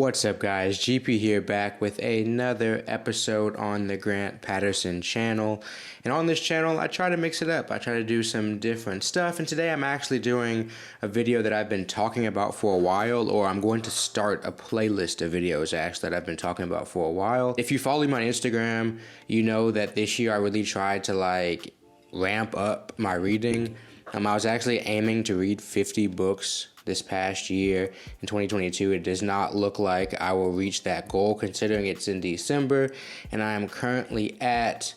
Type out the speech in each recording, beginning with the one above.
What's up, guys? GP here, back with another episode on the Grant Patterson channel. And on this channel, I try to mix it up. I try to do some different stuff. And today I'm actually doing a video that I've been talking about for a while, or I'm going to start a playlist of videos actually that I've been talking about for a while. If you follow me on Instagram, you know that this year I really tried to ramp up my reading. I was actually aiming to read 50 books this past year in 2022. It does not look like I will reach that goal considering it's in December, and I am currently at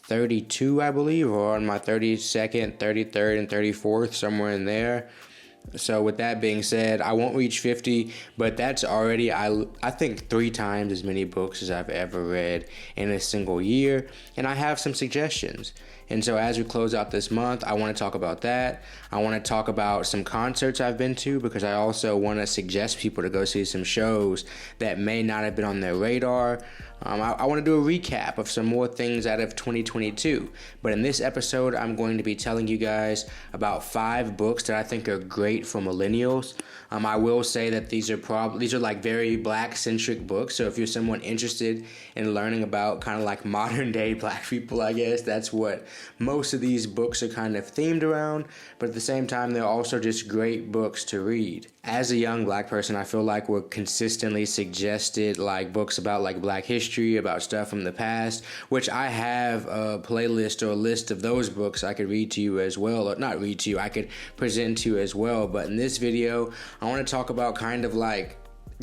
32, I believe, or on my 32nd, 33rd, and 34th, somewhere in there. So with that being said, I won't reach 50, but that's already, I think, 3 times as many books as I've ever read in a single year, and I have some suggestions. And so as we close out this month, I want to talk about that. I want to talk about some concerts I've been to, because I also want to suggest people to go see some shows that may not have been on their radar. I want to do a recap of some more things out of 2022. But in this episode, I'm going to be telling you guys about 5 books that I think are great for millennials. I will say that these are very Black-centric books. So if you're someone interested in learning about kind of like modern day Black people, I guess that's what most of these books are kind of themed around. But at the same time, they're also just great books to read. As a young Black person, I feel like we're consistently suggested books about Black history, about stuff from the past, which I have a playlist or a list of those books I could read to you as well, or not read to you, I could present to you as well. But in this video, I want to talk about kind of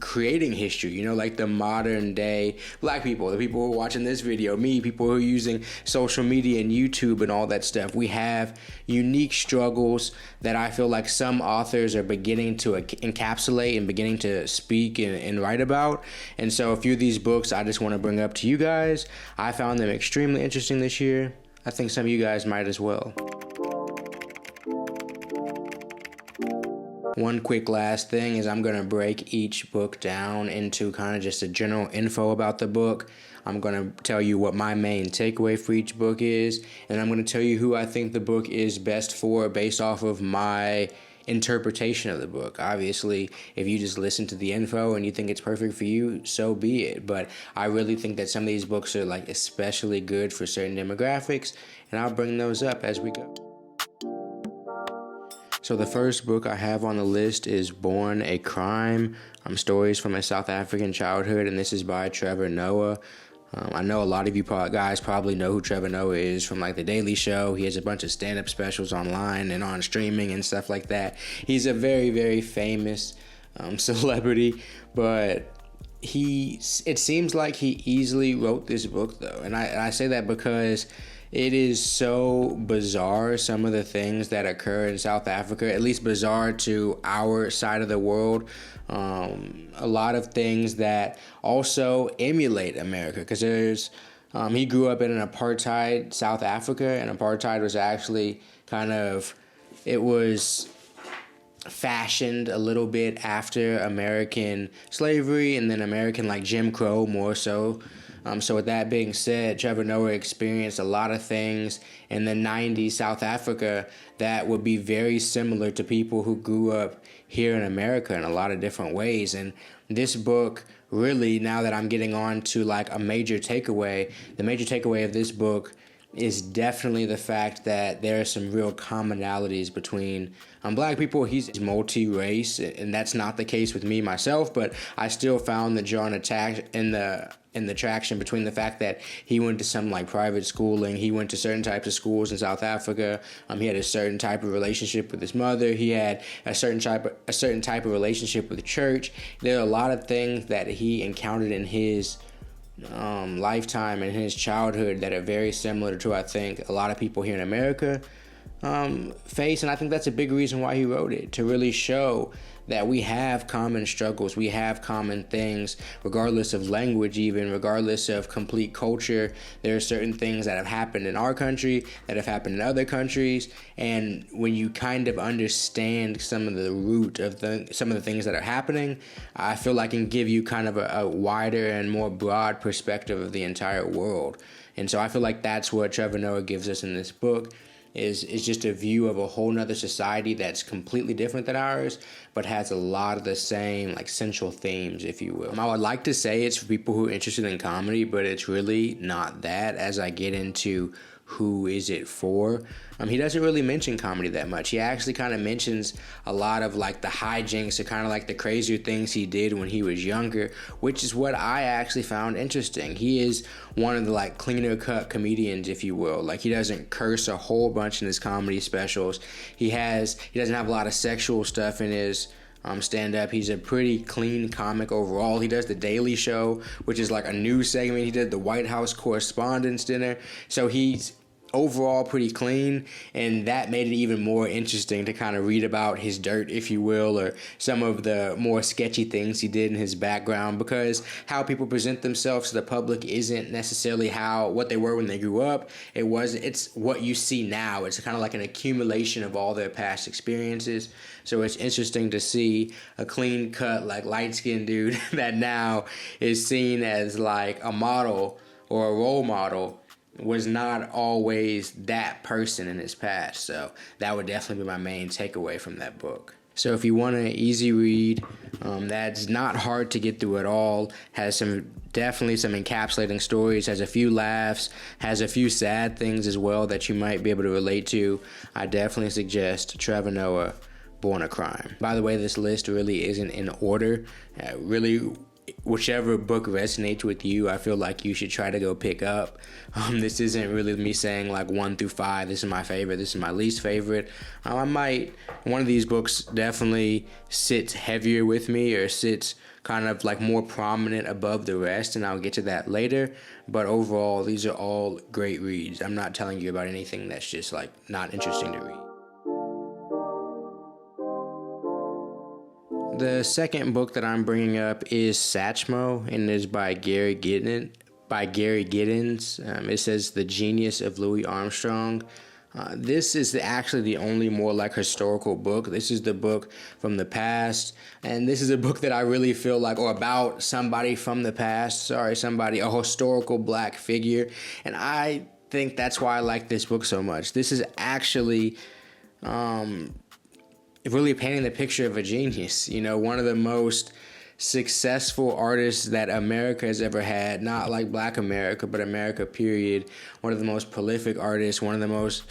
creating history, the modern day Black people, the people who are watching this video, me, people who are using social media and YouTube and all that stuff. We have unique struggles that I feel like some authors are beginning to encapsulate and beginning to speak and write about. And so a few of these books I just want to bring up to you guys. I found them extremely interesting this year. I think some of you guys might as well. One quick last thing is I'm going to break each book down into kind of just a general info about the book. I'm going to tell you what my main takeaway for each book is, and I'm going to tell you who I think the book is best for based off of my interpretation of the book. Obviously, if you just listen to the info and you think it's perfect for you, so be it. But I really think that some of these books are especially good for certain demographics, and I'll bring those up as we go. So the first book I have on the list is Born a Crime, Stories from a South African Childhood, and this is by Trevor Noah. I know a lot of you guys probably know who Trevor Noah is from The Daily Show. He has a bunch of stand-up specials online and on streaming and stuff like that. He's a very, very famous celebrity, but it seems like he easily wrote this book, though. And I say that because it is so bizarre, some of the things that occur in South Africa, at least bizarre to our side of the world. A lot of things that also emulate America, because he grew up in an apartheid South Africa, and apartheid was actually it was fashioned a little bit after American slavery and then American Jim Crow more so. So with that being said, Trevor Noah experienced a lot of things in the 90s South Africa that would be very similar to people who grew up here in America in a lot of different ways. And this book, really, now that I'm getting on to a major takeaway, the major takeaway of this book is definitely the fact that there are some real commonalities between Black people. He's multi-race, and that's not the case with me myself, but I still found the drawing attack in the traction between the fact that he went to some private schooling, he went to certain types of schools in South Africa, he had a certain type of relationship with his mother, he had a certain type of relationship with the church. There are a lot of things that he encountered in his lifetime and his childhood that are very similar to, I think, a lot of people here in America face, and I think that's a big reason why he wrote it, to really show that we have common struggles, we have common things, regardless of language, even regardless of complete culture. There are certain things that have happened in our country that have happened in other countries, and when you kind of understand some of the root of some of the things that are happening, I feel like it can give you kind of a wider and more broad perspective of the entire world. And so I feel like that's what Trevor Noah gives us in this book. is just a view of a whole nother society that's completely different than ours, but has a lot of the same like central themes, if you will. I would like to say it's for people who are interested in comedy, but it's really not that. As I get into who is it for, he doesn't really mention comedy that much. He actually kind of mentions a lot of like the hijinks or kind of like the crazier things he did when he was younger, which is what I actually found interesting. He is one of the like cleaner cut comedians, if you will. Like, he doesn't curse a whole bunch in his comedy specials. He doesn't have a lot of sexual stuff in his stand up. He's a pretty clean comic overall. He does the Daily Show, which is like a news segment. He did the White House Correspondents' Dinner. So he's overall pretty clean, and that made it even more interesting to kind of read about his dirt, if you will, or some of the more sketchy things he did in his background, because how people present themselves to the public isn't necessarily what they were when they grew up. It's what you see now. It's kind of like an accumulation of all their past experiences. So it's interesting to see a clean cut, like light-skinned dude that now is seen as like a model or a role model was not always that person in his past. So that would definitely be my main takeaway from that book. So if you want an easy read, that's not hard to get through at all, has definitely some encapsulating stories, has a few laughs, has a few sad things as well that you might be able to relate to, I definitely suggest Trevor Noah, Born a Crime. By the way, this list really isn't in order. Really, whichever book resonates with you, I feel like you should try to go pick up. This isn't really me saying like 1 through 5, this is my favorite, this is my least favorite. One of these books definitely sits heavier with me, or sits kind of like more prominent above the rest, and I'll get to that later. But overall, these are all great reads. I'm not telling you about anything that's just like not interesting to read. The second book that I'm bringing up is Satchmo, and it is by Gary Giddens. It says The Genius of Louis Armstrong. This is actually the only more like historical book. This is the book from the past, and this is a book that I really feel like, or about somebody from the past, a historical black figure, and I think that's why I like this book so much. This is actually really painting the picture of a genius, one of the most successful artists that America has ever had, not like Black America, but America period. One of the most prolific artists, one of the most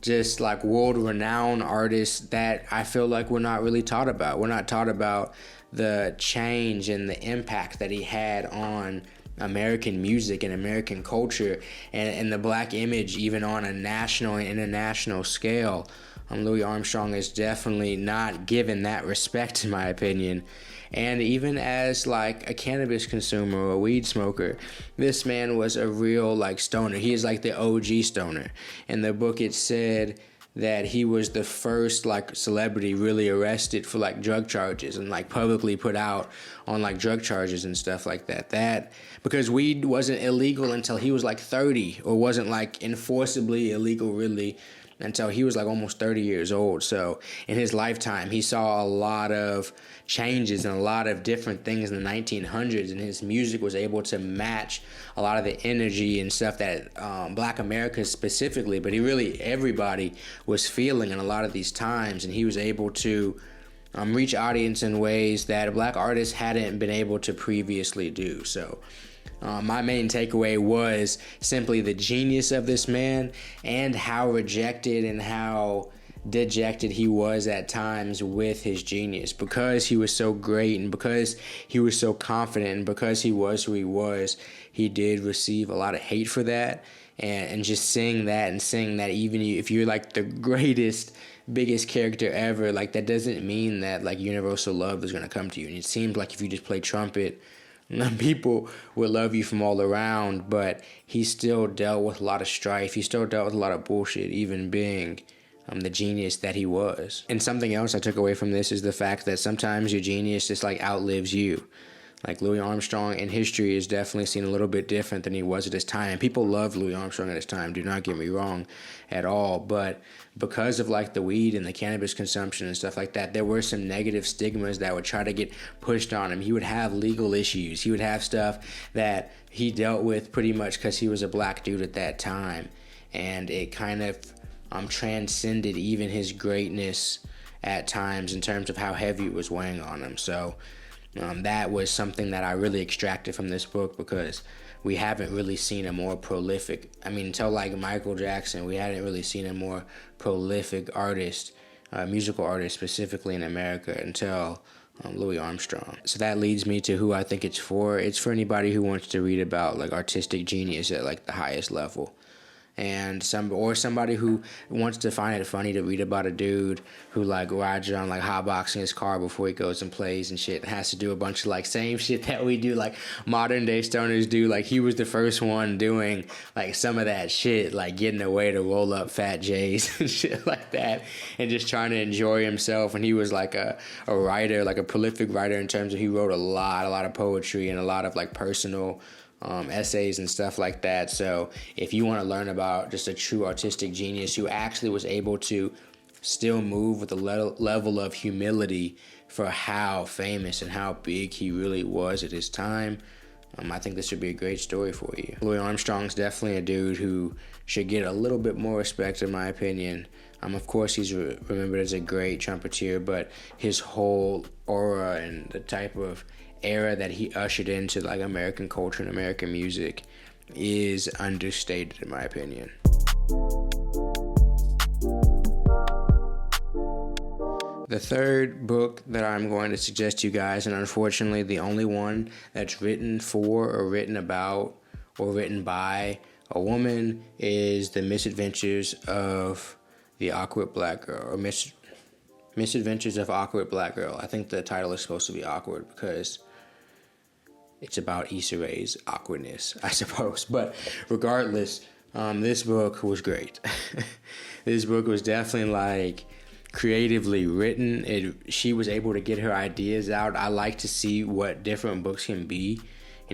just like world-renowned artists that I feel like we're not really taught about. We're not taught about the change and the impact that he had on American music and American culture and the Black image, even on a national and international scale. Louis Armstrong is definitely not given that respect, in my opinion. And even as like a cannabis consumer or a weed smoker, this man was a real like stoner. He is like the OG stoner. In the book, it said that he was the first like celebrity really arrested for like drug charges and like publicly put out on like drug charges and stuff like that. That because weed wasn't illegal until he was like 30, or wasn't like enforceably illegal really until he was like almost 30 years old. So in his lifetime, he saw a lot of changes and a lot of different things in the 1900s, and his music was able to match a lot of the energy and stuff that Black America specifically, but everybody was feeling in a lot of these times, and he was able to reach audience in ways that Black artists hadn't been able to previously do. So my main takeaway was simply the genius of this man, and how rejected and how dejected he was at times with his genius. Because he was so great, and because he was so confident, and because he was who he was, he did receive a lot of hate for that. And just saying that even if you're like the greatest, biggest character ever, like that doesn't mean that like universal love is going to come to you. And it seems like if you just play trumpet, people will love you from all around, but he still dealt with a lot of strife. He still dealt with a lot of bullshit, even being the genius that he was. And something else I took away from this is the fact that sometimes your genius just like outlives you. Like Louis Armstrong in history is definitely seen a little bit different than he was at his time. People loved Louis Armstrong at his time, do not get me wrong at all. But because of like the weed and the cannabis consumption and stuff like that, there were some negative stigmas that would try to get pushed on him. He would have legal issues. He would have stuff that he dealt with pretty much because he was a Black dude at that time. And it kind of transcended even his greatness at times in terms of how heavy it was weighing on him. So that was something that I really extracted from this book, because we haven't really seen a more prolific, until like Michael Jackson, we hadn't really seen a more prolific artist, musical artist specifically in America, until Louis Armstrong. So that leads me to who I think it's for. It's for anybody who wants to read about like artistic genius at like the highest level. And somebody who wants to find it funny to read about a dude who like rides around like hotboxing his car before he goes and plays and shit, and has to do a bunch of like same shit that we do, like modern day stoners do. Like he was the first one doing like some of that shit, like getting away to roll up Fat J's and shit like that, and just trying to enjoy himself. And he was like a writer, like a prolific writer in terms of he wrote a lot of poetry and a lot of like personal essays and stuff like that. So if you want to learn about just a true artistic genius who actually was able to still move with a level of humility for how famous and how big he really was at his time, I think this would be a great story for you. Louis Armstrong's definitely a dude who should get a little bit more respect, in my opinion. Of course, he's remembered as a great trumpeter, but his whole aura and the type of era that he ushered into like American culture and American music is understated, in my opinion. The third book that I'm going to suggest to you guys, and unfortunately the only one that's written for or written about or written by a woman, is The Misadventures of the Awkward Black Girl, or Misadventures of Awkward Black Girl. I think the title is supposed to be awkward because it's about Issa Rae's awkwardness, I suppose. But regardless, this book was great. This book was definitely like creatively written. She was able to get her ideas out. I like to see what different books can be.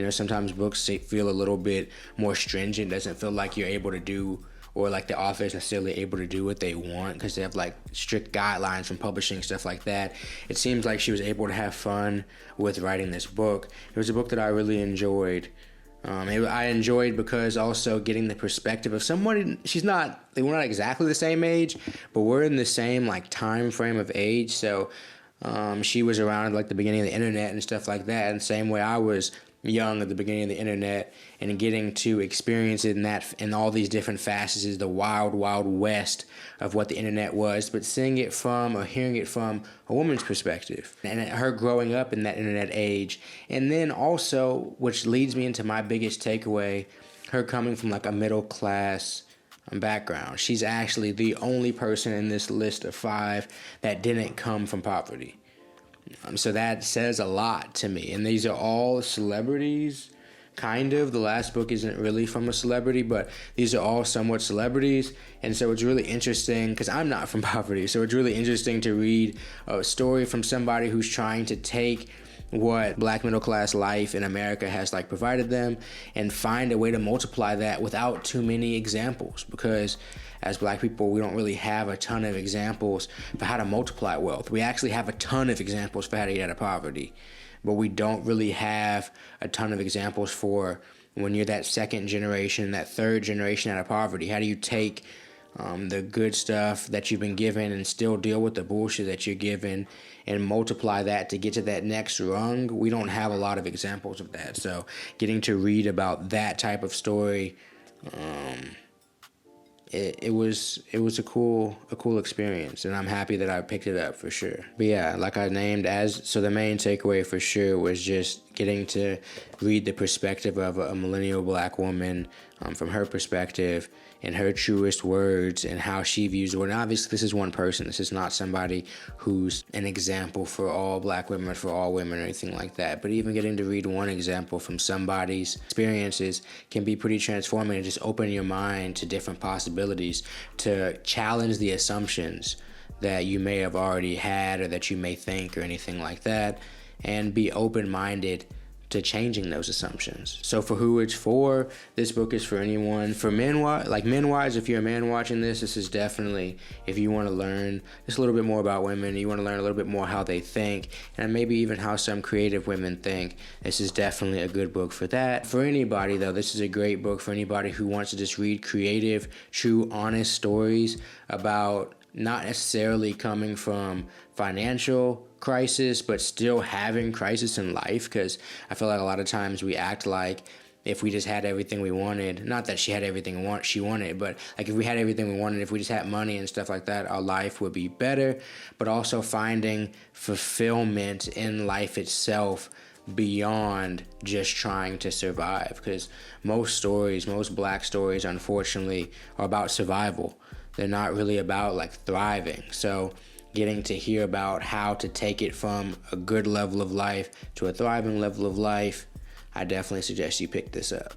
Sometimes books feel a little bit more stringent. Doesn't feel like you're able to do, or like the author is necessarily able to do what they want because they have like strict guidelines from publishing, stuff like that. It seems like she was able to have fun with writing this book. It was a book that I really enjoyed. I enjoyed because also getting the perspective of someone. We're not exactly the same age, but we're in the same like time frame of age. So she was around like the beginning of the internet and stuff like that, and the same way I was young at the beginning of the internet, and getting to experience it in all these different facets, is the wild west of what the internet was, but seeing it from or hearing it from a woman's perspective, and her growing up in that internet age. And then also, which leads me into my biggest takeaway, her coming from like a middle class background. She's actually the only person in this list of 5 that didn't come from poverty. So that says a lot to me. And these are all celebrities, kind of. The last book isn't really from a celebrity, but these are all somewhat celebrities. And so it's really interesting, because I'm not from poverty, so it's really interesting to read a story from somebody who's trying to take what black middle class life in America has like provided them and find a way to multiply that without too many examples, because as black people, we don't really have a ton of examples for how to multiply wealth. We actually have a ton of examples for how to get out of poverty, but we don't really have a ton of examples for when you're that second generation, that third generation out of poverty. How do you take the good stuff that you've been given and still deal with the bullshit that you're given and multiply that to get to that next rung? We don't have a lot of examples of that. So getting to read about that type of story, it was a cool experience, and I'm happy that I picked it up for sure. But yeah, like I named so the main takeaway for sure was just getting to read the perspective of a millennial black woman, from her perspective and her truest words and how she views the world. And obviously, this is one person. This is not somebody who's an example for all black women, for all women, or anything like that. But even getting to read one example from somebody's experiences can be pretty transforming, and just open your mind to different possibilities, to challenge the assumptions that you may have already had or that you may think or anything like that, and be open-minded to changing those assumptions. So for who it's for, this book is for anyone. For men wise, if you're a man watching this is definitely, if you want to learn just a little bit more about women, you want to learn a little bit more how they think, and maybe even how some creative women think, this is definitely a good book for that. For anybody though, this is a great book for anybody who wants to just read creative, true, honest stories about not necessarily coming from financial crisis, but still having crisis in life, because I feel like a lot of times we act like if we just had everything we wanted, not that she had everything she wanted, but like if we had everything we wanted, if we just had money and stuff like that, our life would be better. But also finding fulfillment in life itself beyond just trying to survive, because most Black stories, unfortunately, are about survival. They're not really about like thriving. So getting to hear about how to take it from a good level of life to a thriving level of life, I definitely suggest you pick this up.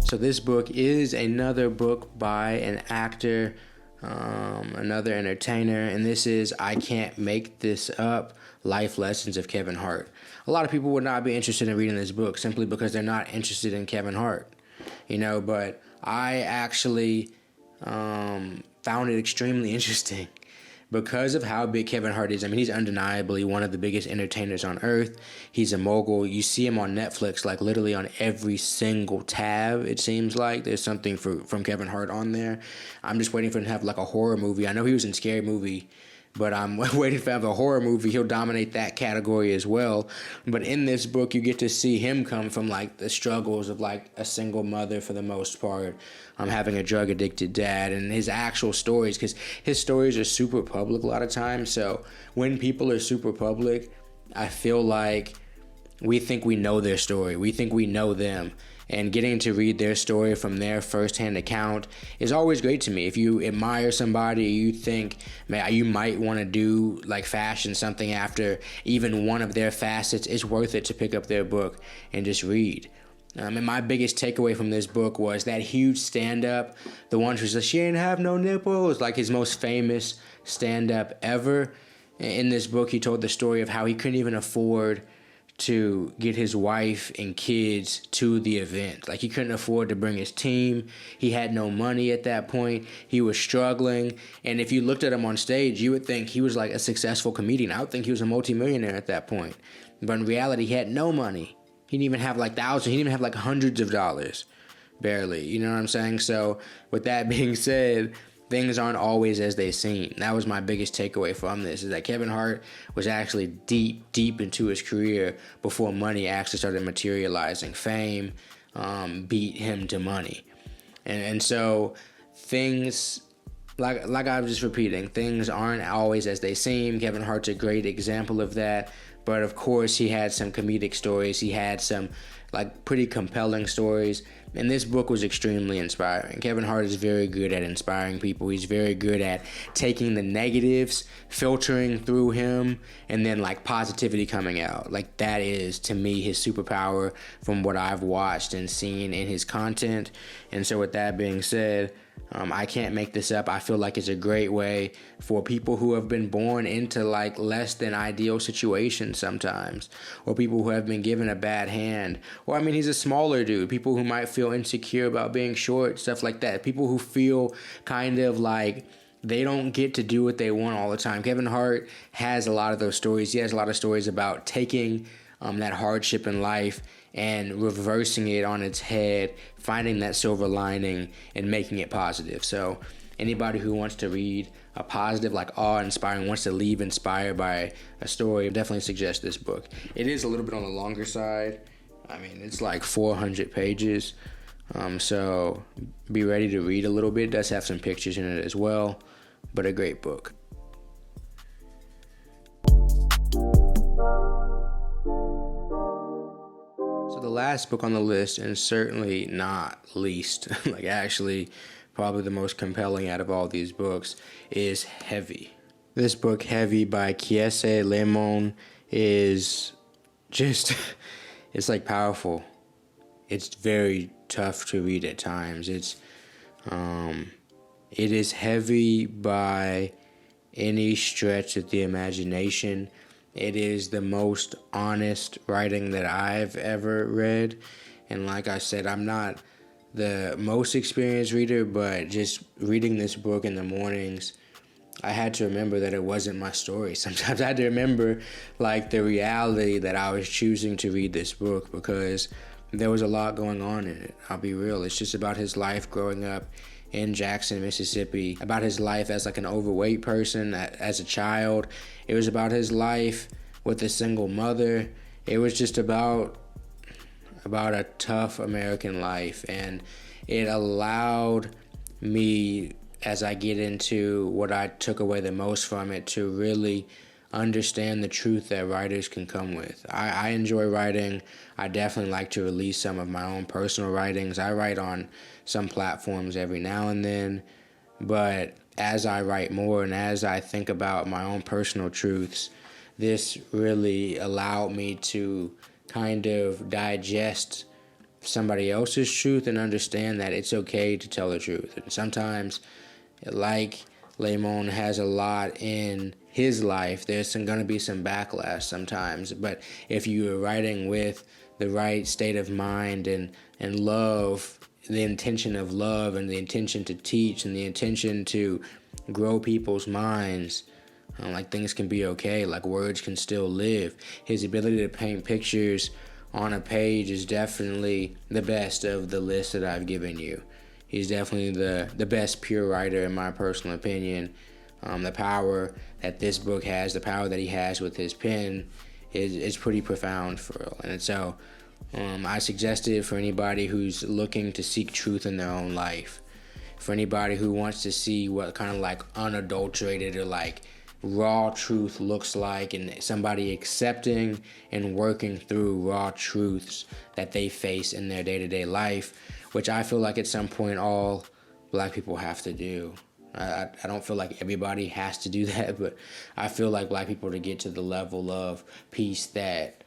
So this book is another book by an actor, another entertainer, and this is I Can't Make This Up, Life Lessons of Kevin Hart. A lot of people would not be interested in reading this book simply because they're not interested in Kevin Hart, but I actually found it extremely interesting because of how big Kevin Hart is. I mean, he's undeniably one of the biggest entertainers on earth. He's a mogul. You see him on Netflix, like literally on every single tab, it seems like. There's something from Kevin Hart on there. I'm just waiting for him to have like a horror movie. I know he was in Scary Movie, but I'm waiting for him to have a horror movie. He'll dominate that category as well. But in this book, you get to see him come from like the struggles of like a single mother for the most part, having a drug addicted dad, and his actual stories, because his stories are super public a lot of times. So when people are super public, I feel like we think we know their story. We think we know them. And getting to read their story from their firsthand account is always great to me. If you admire somebody, you think, man, you might want to do like fashion something after even one of their facets, it's worth it to pick up their book and just read. And my biggest takeaway from this book was that huge stand-up, the one who's like, she ain't have no nipples, like his most famous stand-up ever. In this book, he told the story of how he couldn't even afford to get his wife and kids to the event. Like he couldn't afford to bring his team. He had no money at that point. He was struggling. And if you looked at him on stage, you would think he was like a successful comedian. I would think he was a multimillionaire at that point. But in reality, he had no money. He didn't even have like thousands. He didn't even have like hundreds of dollars. Barely. You know what I'm saying? So with that being said, things aren't always as they seem. That was my biggest takeaway from this, is that Kevin Hart was actually deep into his career before money actually started materializing. Fame beat him to money. And so things, like I was just repeating, things aren't always as they seem. Kevin Hart's a great example of that. But of course, he had some comedic stories. He had some like pretty compelling stories. And this book was extremely inspiring. Kevin Hart is very good at inspiring people. He's very good at taking the negatives, filtering through him, and then like positivity coming out. Like that is, to me, his superpower from what I've watched and seen in his content. And so with that being said, I Can't Make This Up, I feel like it's a great way for people who have been born into like less than ideal situations sometimes, or people who have been given a bad hand, or I mean, he's a smaller dude, people who might feel insecure about being short, stuff like that, people who feel kind of like they don't get to do what they want all the time. Kevin Hart has a lot of those stories. He has a lot of stories about taking that hardship in life and reversing it on its head, finding that silver lining and making it positive. So anybody who wants to read a positive, like awe-inspiring, wants to leave inspired by a story, definitely suggest this book. It is a little bit on the longer side. I mean, it's like 400 pages. So be ready to read a little bit. It does have some pictures in it as well, but a great book. The last book on the list, and certainly not least, like actually probably the most compelling out of all these books, is Heavy. This book, Heavy by Kiese Lemon, is just, it's like powerful. It's very tough to read at times. It is heavy by any stretch of the imagination. It is the most honest writing that I've ever read. And like I said, I'm not the most experienced reader, but just reading this book in the mornings, I had to remember that it wasn't my story. Sometimes I had to remember like the reality that I was choosing to read this book, because there was a lot going on in it. I'll be real. It's just about his life growing up in Jackson, Mississippi, about his life as like an overweight person as a child. It was about his life with a single mother. It was just about a tough American life, and it allowed me, as I get into what I took away the most from it, to really understand the truth that writers can come with. I enjoy writing. I definitely like to release some of my own personal writings. I write on some platforms every now and then, but as I write more and as I think about my own personal truths, this really allowed me to kind of digest somebody else's truth and understand that it's okay to tell the truth. And sometimes, like Lemon has a lot in his life, there's going to be some backlash sometimes. But if you are writing with the right state of mind and love, the intention of love and the intention to teach and the intention to grow people's minds, like things can be okay, like words can still live. His ability to paint pictures on a page is definitely the best of the list that I've given you. He's definitely the best pure writer in my personal opinion. The power that this book has, the power that he has with his pen is pretty profound for real. And so I suggest it for anybody who's looking to seek truth in their own life. For anybody who wants to see what kind of like unadulterated or like raw truth looks like, and somebody accepting and working through raw truths that they face in their day-to-day life, which I feel like at some point all black people have to do. I don't feel like everybody has to do that, but I feel like black people, to get to the level of peace that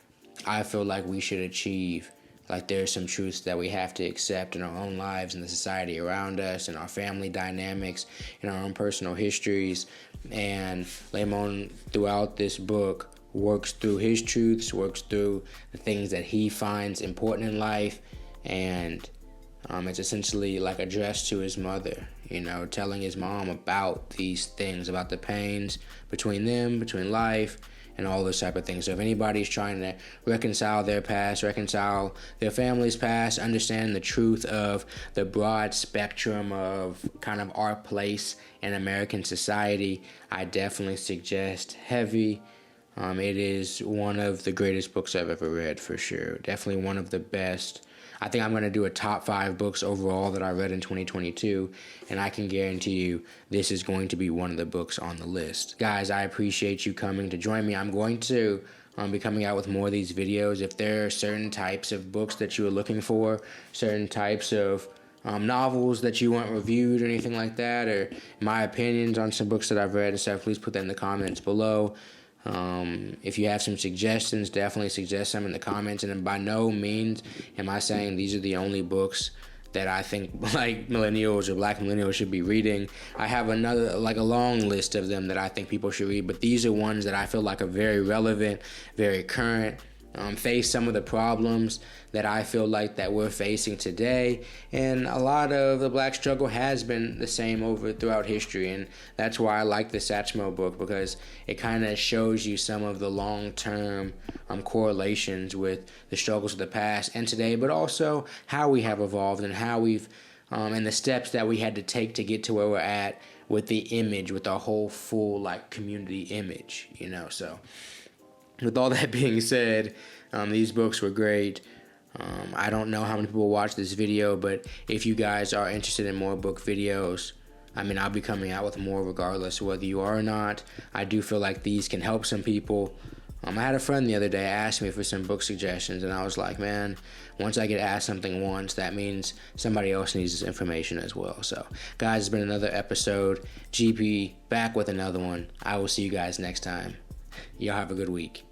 I feel like we should achieve, like there's some truths that we have to accept in our own lives, in the society around us, in our family dynamics, in our own personal histories. And Lemon, throughout this book, works through his truths, works through the things that he finds important in life, and it's essentially like addressed to his mother, telling his mom about these things, about the pains between them, between life, and all those type of things. So if anybody's trying to reconcile their past, reconcile their family's past, understand the truth of the broad spectrum of kind of our place in American society, I definitely suggest Heavy. It is one of the greatest books I've ever read, for sure. Definitely one of the best. I think I'm going to do a top 5 books overall that I read in 2022, and I can guarantee you this is going to be one of the books on the list. Guys, I appreciate you coming to join me. I'm going to be coming out with more of these videos. If there are certain types of books that you are looking for, certain types of novels that you want reviewed or anything like that, or my opinions on some books that I've read and stuff, please put that in the comments below. If you have some suggestions, definitely suggest some in the comments. And by no means am I saying these are the only books that I think like millennials or black millennials should be reading. I have another, like a long list of them that I think people should read, but these are ones that I feel like are very relevant, very current, face some of the problems that I feel like that we're facing today. And a lot of the black struggle has been the same throughout history, and that's why I like the Satchmo book, because it kind of shows you some of the long-term correlations with the struggles of the past and today, but also how we have evolved and how we've and the steps that we had to take to get to where we're at with the image, with our whole full like community image, so with all that being said, these books were great. I don't know how many people watch this video, but if you guys are interested in more book videos, I'll be coming out with more regardless of whether you are or not. I do feel like these can help some people. I had a friend the other day ask me for some book suggestions, and I was like, man, once I get asked something once, that means somebody else needs this information as well. So, guys, it's been another episode. GP back with another one. I will see you guys next time. Y'all have a good week.